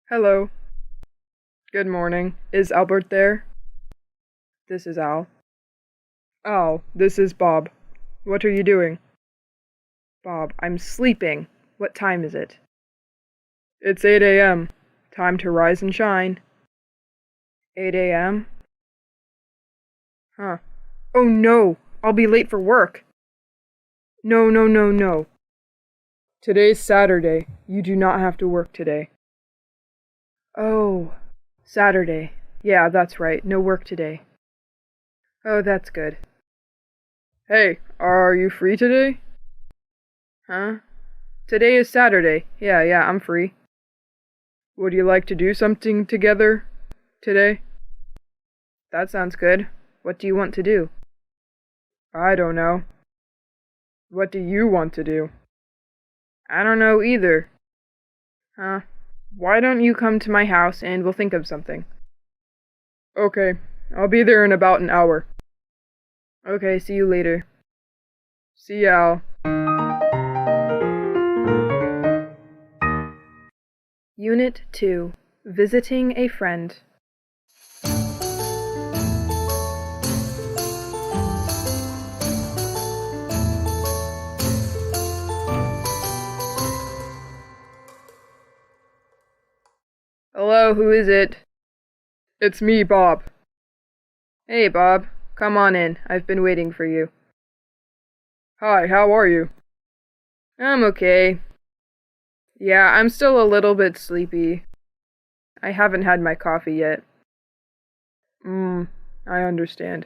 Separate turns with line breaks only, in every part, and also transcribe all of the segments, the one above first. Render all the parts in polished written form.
Hello. Good morning. Is Albert there? This is Al. Al, this is Bob. What are you doing? Bob, I'm sleeping. What time is it? It's 8 a.m. Time to rise and shine. 8 a.m.? Huh. Oh no! I'll be late for work. No. Today's Saturday. You do not have to work today. Oh, Saturday. Yeah, that's right. No work today. Oh, that's good. Hey, are you free today? Huh? Today is Saturday. Yeah, I'm free. Would you like to do something together today? That sounds good. What do you want to do? I don't know. What do you want to do? I don't know either. Huh? Why don't you come to my house and we'll think of something? Okay, I'll be there in about an hour. Okay, see you later. See ya, Al. Unit 2. Visiting a friend. Hello, who is it? It's me, Bob. Hey, Bob. Come on in. I've been waiting for you. Hi, how are you? I'm okay. Yeah, I'm still a little bit sleepy. I haven't had my coffee yet. I understand.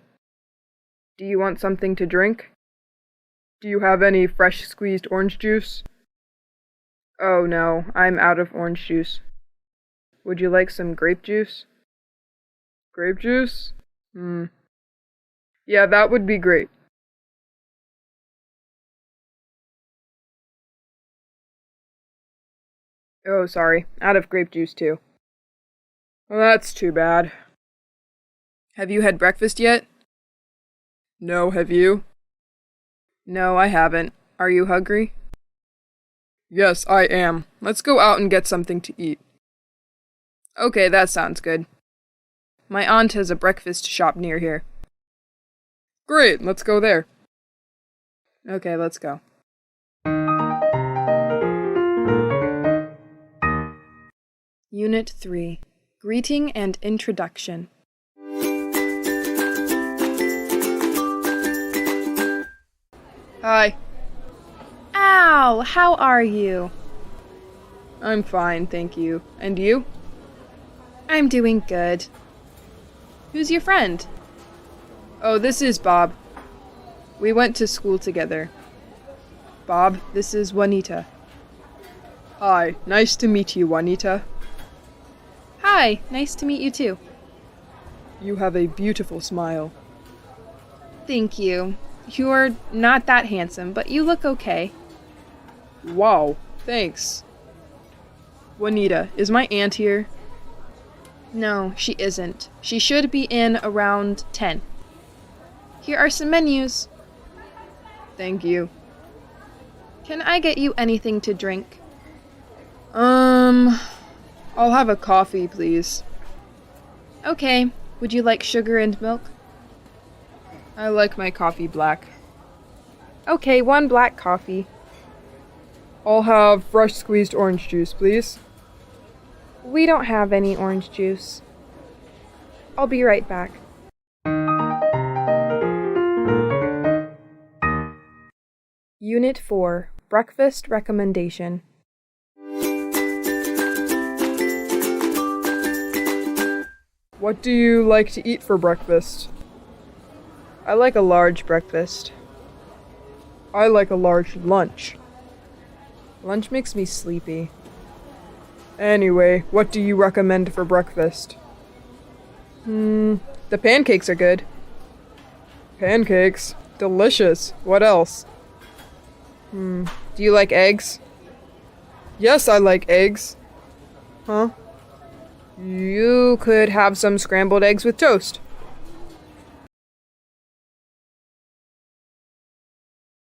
Do you want something to drink? Do you have any fresh squeezed orange juice? Oh no, I'm out of orange juice. Would you like some grape juice? Grape juice? Yeah, that would be great. Oh, sorry. Out of grape juice, too. Well, that's too bad. Have you had breakfast yet? No, have you? No, I haven't. Are you hungry? Yes, I am. Let's go out and get something to eat. Okay, that sounds good. My aunt has a breakfast shop near here. Great, let's go there. Okay, let's go. Unit 3. Greeting and Introduction. Hi.
Al, how are you?
I'm fine, thank you. And you?
I'm doing good. Who's your friend?
Oh, this is Bob. We went to school together. Bob, this is Juanita. Hi, nice to meet you, Juanita.
Hi, nice to meet you too.
You have a beautiful smile.
Thank you. You're not that handsome, but you look okay.
Wow, thanks. Juanita, is my aunt here?
No, she isn't. She should be in around 10. Here are some menus.
Thank you.
Can I get you anything to drink?
I'll have a coffee, please.
Okay. Would you like sugar and milk?
I like my coffee black.
Okay, 1 black coffee.
I'll have fresh squeezed orange juice, please.
We don't have any orange juice. I'll be right back. Unit 4. Breakfast Recommendation.
What do you like to eat for breakfast? I like a large breakfast. I like a large lunch. Lunch makes me sleepy. Anyway, what do you recommend for breakfast? The pancakes are good. Pancakes? Delicious. What else? Do you like eggs? Yes, I like eggs. Huh? You could have some scrambled eggs with toast.